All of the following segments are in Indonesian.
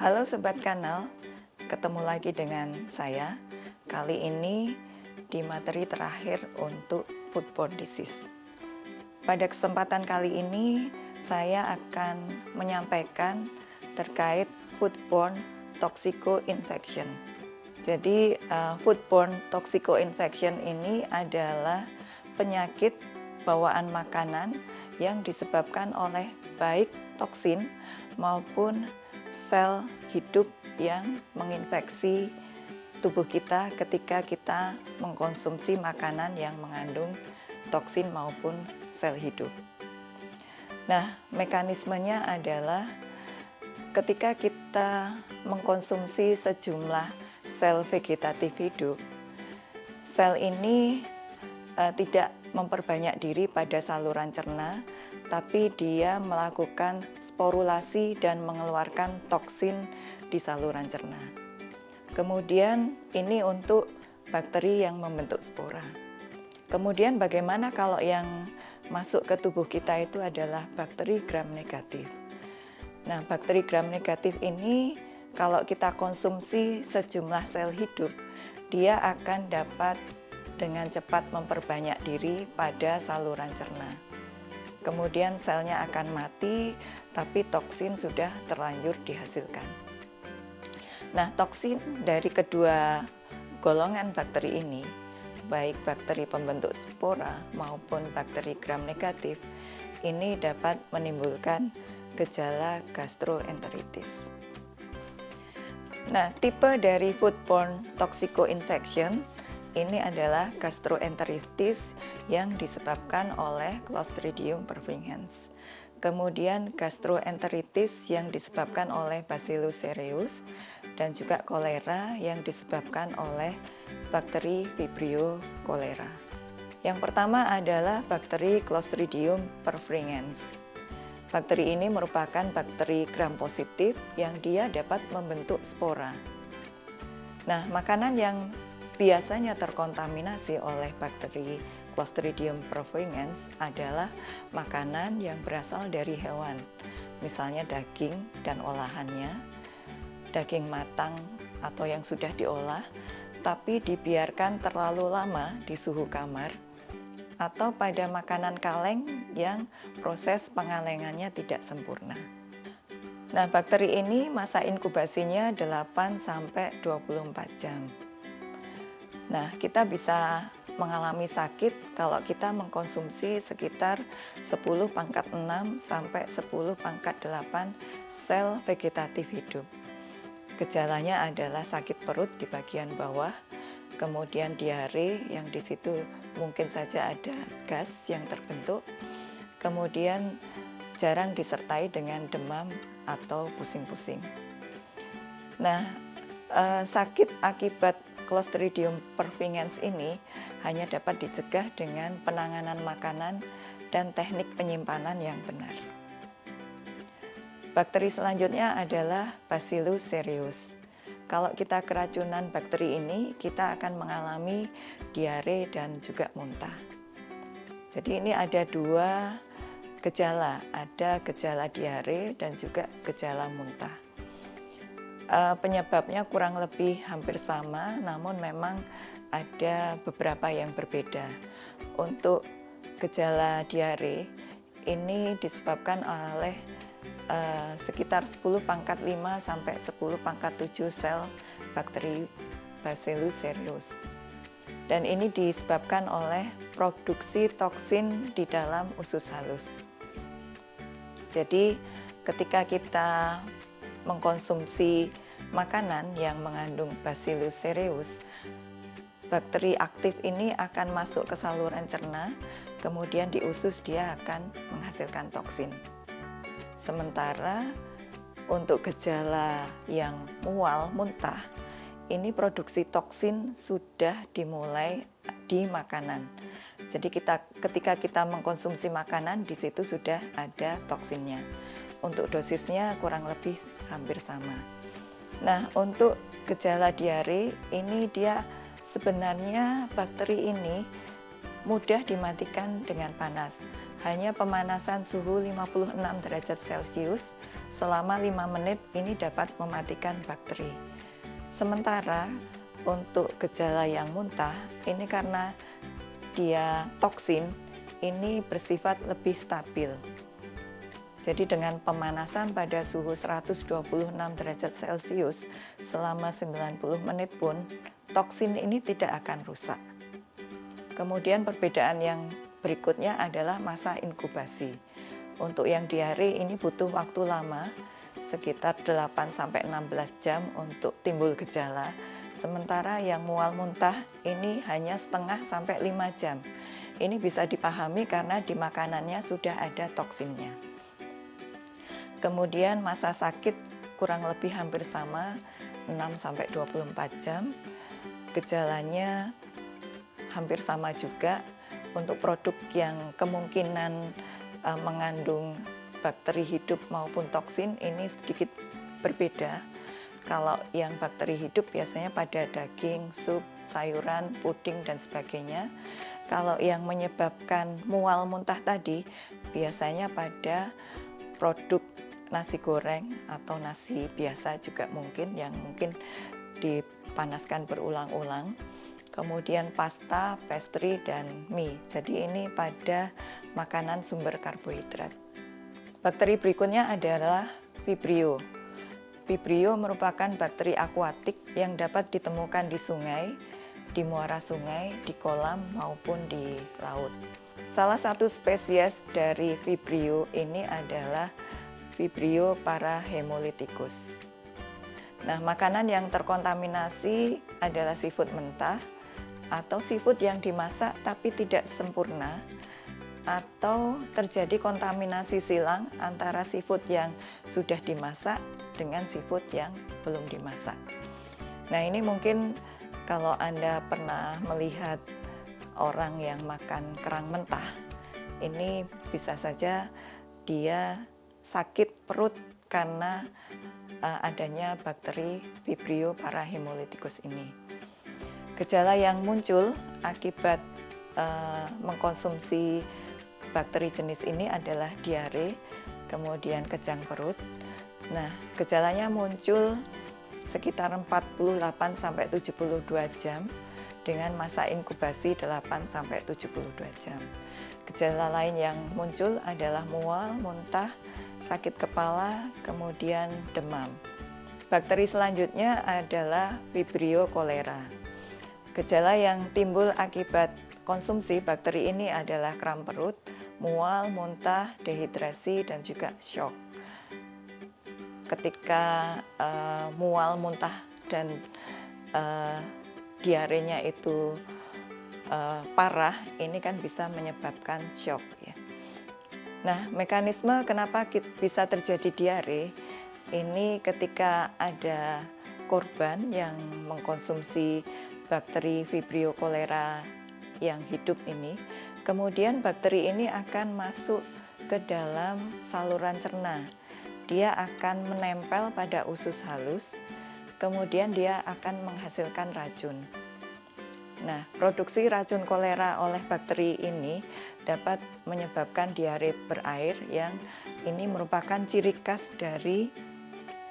Halo Sobat Kanal, ketemu lagi dengan saya. Kali ini di materi terakhir untuk foodborne disease. Pada kesempatan kali ini, saya akan menyampaikan terkait foodborne toxico-infection. Jadi, foodborne toxico-infection ini adalah penyakit bawaan makanan yang disebabkan oleh baik toksin maupun sel hidup yang menginfeksi tubuh kita ketika kita mengkonsumsi makanan yang mengandung toksin maupun sel hidup. Nah, mekanismenya adalah ketika kita mengkonsumsi sejumlah sel vegetatif hidup, sel ini tidak memperbanyak diri pada saluran cerna, tapi dia melakukan sporulasi dan mengeluarkan toksin di saluran cerna. Kemudian ini untuk bakteri yang membentuk spora. Kemudian bagaimana kalau yang masuk ke tubuh kita itu adalah bakteri gram negatif. Nah, bakteri gram negatif ini kalau kita konsumsi sejumlah sel hidup, dia akan dapat dengan cepat memperbanyak diri pada saluran cerna. Kemudian selnya akan mati, tapi toksin sudah terlanjur dihasilkan. Nah, toksin dari kedua golongan bakteri ini, baik bakteri pembentuk spora maupun bakteri gram negatif, ini dapat menimbulkan gejala gastroenteritis. Nah, tipe dari foodborne toxico-infection ini adalah gastroenteritis yang disebabkan oleh Clostridium perfringens. Kemudian gastroenteritis yang disebabkan oleh Bacillus cereus dan juga kolera yang disebabkan oleh bakteri Vibrio cholera. Yang pertama adalah bakteri Clostridium perfringens. Bakteri ini merupakan bakteri gram positif yang dia dapat membentuk spora. Nah, makanan yang biasanya terkontaminasi oleh bakteri Clostridium perfringens adalah makanan yang berasal dari hewan, misalnya daging dan olahannya, daging matang atau yang sudah diolah, tapi dibiarkan terlalu lama di suhu kamar, atau pada makanan kaleng yang proses pengalengannya tidak sempurna. Nah, bakteri ini masa inkubasinya 8-24 jam. Nah, kita bisa mengalami sakit kalau kita mengkonsumsi sekitar 10⁻⁶ sampai 10⁻⁸ sel vegetatif hidup. Gejalanya adalah sakit perut di bagian bawah, kemudian diare yang di situ mungkin saja ada gas yang terbentuk, kemudian jarang disertai dengan demam atau pusing-pusing. Nah, sakit akibat Clostridium perfringens ini hanya dapat dicegah dengan penanganan makanan dan teknik penyimpanan yang benar. Bakteri selanjutnya adalah Bacillus cereus. Kalau kita keracunan bakteri ini, kita akan mengalami diare dan juga muntah. Jadi ini ada dua gejala, ada gejala diare dan juga gejala muntah. Penyebabnya kurang lebih hampir sama, namun memang ada beberapa yang berbeda. Untuk gejala diare ini disebabkan oleh sekitar 10⁻⁵ sampai 10⁻⁷ sel bakteri Bacillus cereus. Dan ini disebabkan oleh produksi toksin di dalam usus halus. Jadi ketika kita mengkonsumsi makanan yang mengandung Bacillus cereus, bakteri aktif ini akan masuk ke saluran cerna, kemudian di usus dia akan menghasilkan toksin. Sementara untuk gejala yang mual, muntah, ini produksi toksin sudah dimulai di makanan. Jadi ketika kita mengkonsumsi makanan, di situ sudah ada toksinnya. Untuk dosisnya kurang lebih hampir sama. Nah, untuk gejala diare ini dia sebenarnya bakteri ini mudah dimatikan dengan panas. Hanya pemanasan suhu 56 derajat Celcius selama 5 menit ini dapat mematikan bakteri. Sementara untuk gejala yang muntah, ini karena dia toksin, ini bersifat lebih stabil. Jadi dengan pemanasan pada suhu 126 derajat Celcius selama 90 menit pun, toksin ini tidak akan rusak. Kemudian perbedaan yang berikutnya adalah masa inkubasi. Untuk yang diare ini butuh waktu lama, sekitar 8-16 jam untuk timbul gejala. Sementara yang mual muntah ini hanya setengah sampai 5 jam. Ini bisa dipahami karena di makanannya sudah ada toksinnya. Kemudian masa sakit kurang lebih hampir sama, 6-24 jam. Gejalanya hampir sama juga. Untuk produk yang kemungkinan mengandung bakteri hidup maupun toksin ini sedikit berbeda. Kalau yang bakteri hidup biasanya pada daging, sup, sayuran, puding, dan sebagainya. Kalau yang menyebabkan mual muntah tadi biasanya pada produk nasi goreng atau nasi biasa juga mungkin, yang mungkin dipanaskan berulang-ulang. Kemudian pasta, pastry, dan mie. Jadi ini pada makanan sumber karbohidrat. Bakteri berikutnya adalah Vibrio. Vibrio merupakan bakteri akuatik yang dapat ditemukan di sungai, di muara sungai, di kolam maupun di laut. Salah satu spesies dari Vibrio ini adalah Vibrio parahemolyticus. Nah, makanan yang terkontaminasi adalah seafood mentah atau seafood yang dimasak tapi tidak sempurna, atau terjadi kontaminasi silang antara seafood yang sudah dimasak dengan seafood yang belum dimasak. Nah, ini mungkin kalau Anda pernah melihat orang yang makan kerang mentah, ini bisa saja dia sakit perut karena adanya bakteri Vibrio parahemolyticus ini. Gejala yang muncul akibat mengkonsumsi bakteri jenis ini adalah diare, kemudian kejang perut. Nah, gejalanya muncul sekitar 48-72 jam dengan masa inkubasi 8-72 jam. Gejala lain yang muncul adalah mual, muntah, sakit kepala, kemudian demam. Bakteri selanjutnya adalah Vibrio cholera. Gejala yang timbul akibat konsumsi bakteri ini adalah kram perut, mual, muntah, dehidrasi, dan juga syok. Ketika mual, muntah, dan diarenya itu parah, ini kan bisa menyebabkan syok ya. Nah, mekanisme kenapa bisa terjadi diare ini ketika ada korban yang mengkonsumsi bakteri Vibrio cholera yang hidup ini, kemudian bakteri ini akan masuk ke dalam saluran cerna. Dia akan menempel pada usus halus, kemudian dia akan menghasilkan racun. Nah, produksi racun kolera oleh bakteri ini dapat menyebabkan diare berair yang ini merupakan ciri khas dari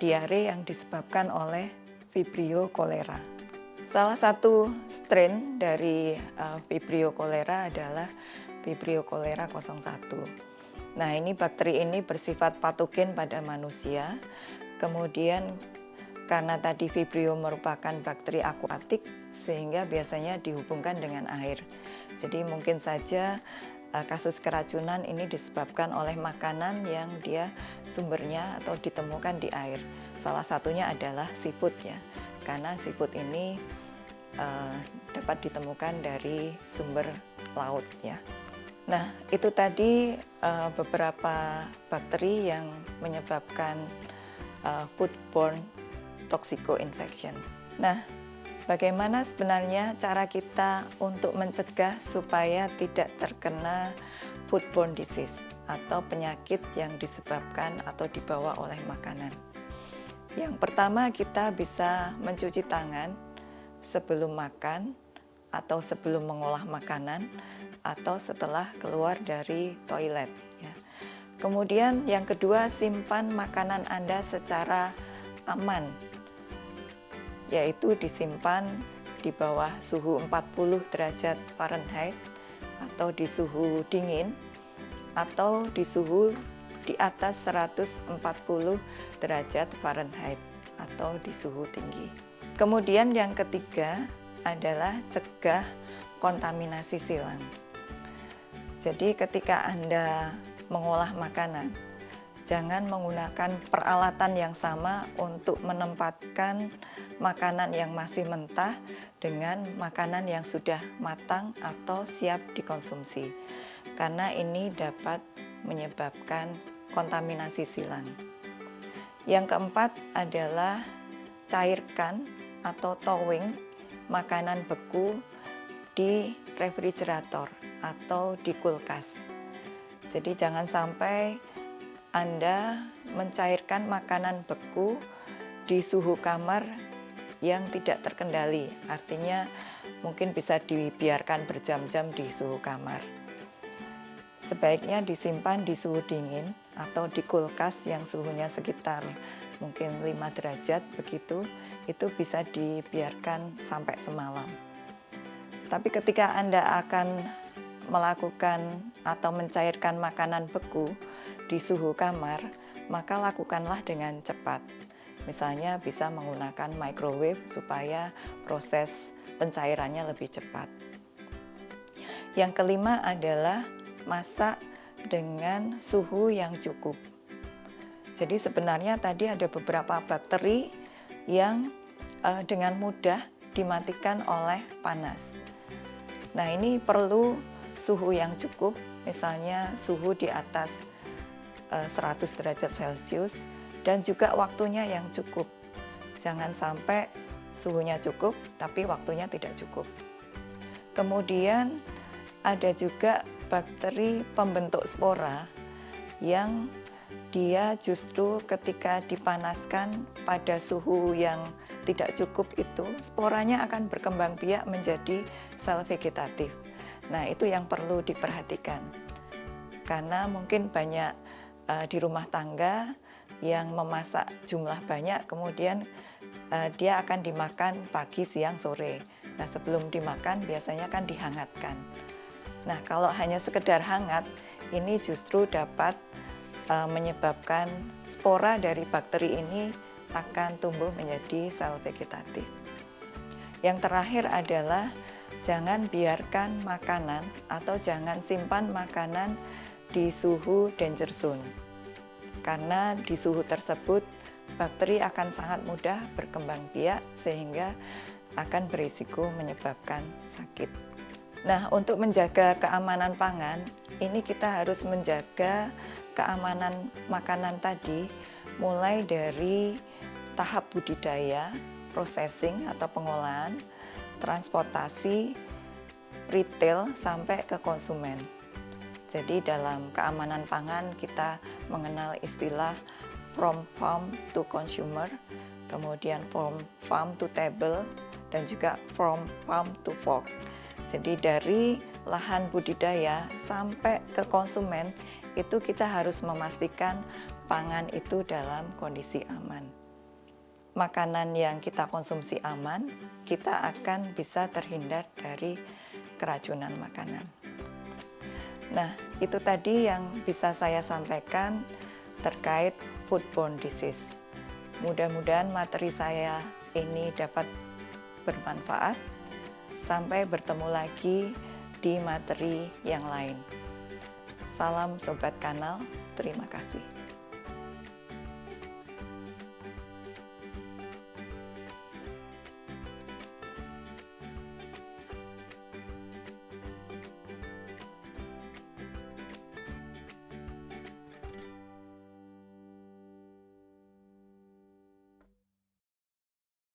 diare yang disebabkan oleh Vibrio cholera. Salah satu strain dari Vibrio cholera adalah Vibrio cholera 01. Nah, ini bakteri ini bersifat patogen pada manusia. Kemudian karena tadi Vibrio merupakan bakteri akuatik, sehingga biasanya dihubungkan dengan air. Jadi mungkin saja kasus keracunan ini disebabkan oleh makanan yang dia sumbernya atau ditemukan di air. Salah satunya adalah seafood ya, karena seafood ini dapat ditemukan dari sumber laut ya. Nah, itu tadi beberapa bakteri yang menyebabkan foodborne toxico-infection. Nah, bagaimana sebenarnya cara kita untuk mencegah supaya tidak terkena foodborne disease atau penyakit yang disebabkan atau dibawa oleh makanan? Yang pertama, kita bisa mencuci tangan sebelum makan, atau sebelum mengolah makanan atau setelah keluar dari toilet ya. Kemudian yang kedua, simpan makanan Anda secara aman, yaitu disimpan di bawah suhu 40 derajat Fahrenheit atau di suhu dingin atau di suhu di atas 140 derajat Fahrenheit atau di suhu tinggi. Kemudian yang ketiga adalah cegah kontaminasi silang. Jadi ketika Anda mengolah makanan, jangan menggunakan peralatan yang sama untuk menempatkan makanan yang masih mentah dengan makanan yang sudah matang atau siap dikonsumsi, karena ini dapat menyebabkan kontaminasi silang. Yang keempat adalah cairkan atau thawing makanan beku di refrigerator atau di kulkas. Jadi jangan sampai Anda mencairkan makanan beku di suhu kamar yang tidak terkendali, artinya mungkin bisa dibiarkan berjam-jam di suhu kamar. Sebaiknya disimpan di suhu dingin atau di kulkas yang suhunya sekitar mungkin 5 derajat begitu, itu bisa dibiarkan sampai semalam. Tapi ketika Anda akan melakukan atau mencairkan makanan beku di suhu kamar, maka lakukanlah dengan cepat. Misalnya bisa menggunakan microwave supaya proses pencairannya lebih cepat. Yang kelima adalah masak dengan suhu yang cukup. Jadi sebenarnya tadi ada beberapa bakteri yang dengan mudah dimatikan oleh panas. Nah, ini perlu suhu yang cukup, misalnya suhu di atas 100 derajat Celcius, dan juga waktunya yang cukup. Jangan sampai suhunya cukup tapi waktunya tidak cukup. Kemudian ada juga bakteri pembentuk spora yang dia justru ketika dipanaskan pada suhu yang tidak cukup itu, sporanya akan berkembang biak menjadi sel vegetatif. Nah, itu yang perlu diperhatikan. Karena mungkin banyak di rumah tangga yang memasak jumlah banyak, kemudian dia akan dimakan pagi, siang, sore. Nah, sebelum dimakan biasanya kan dihangatkan. Nah, kalau hanya sekedar hangat, ini justru dapat menyebabkan spora dari bakteri ini akan tumbuh menjadi sel vegetatif. Yang terakhir adalah jangan biarkan makanan atau jangan simpan makanan di suhu danger zone. Karena di suhu tersebut bakteri akan sangat mudah berkembang biak sehingga akan berisiko menyebabkan sakit. Nah, untuk menjaga keamanan pangan, ini kita harus menjaga keamanan makanan tadi mulai dari tahap budidaya, processing atau pengolahan, transportasi, retail sampai ke konsumen. Jadi dalam keamanan pangan kita mengenal istilah from farm to consumer, kemudian from farm to table, dan juga from farm to fork. Jadi dari lahan budidaya sampai ke konsumen itu kita harus memastikan pangan itu dalam kondisi aman. Makanan yang kita konsumsi aman, kita akan bisa terhindar dari keracunan makanan. Nah, itu tadi yang bisa saya sampaikan terkait foodborne disease. Mudah-mudahan materi saya ini dapat bermanfaat. Sampai bertemu lagi di materi yang lain. Salam Sobat Kanal, terima kasih.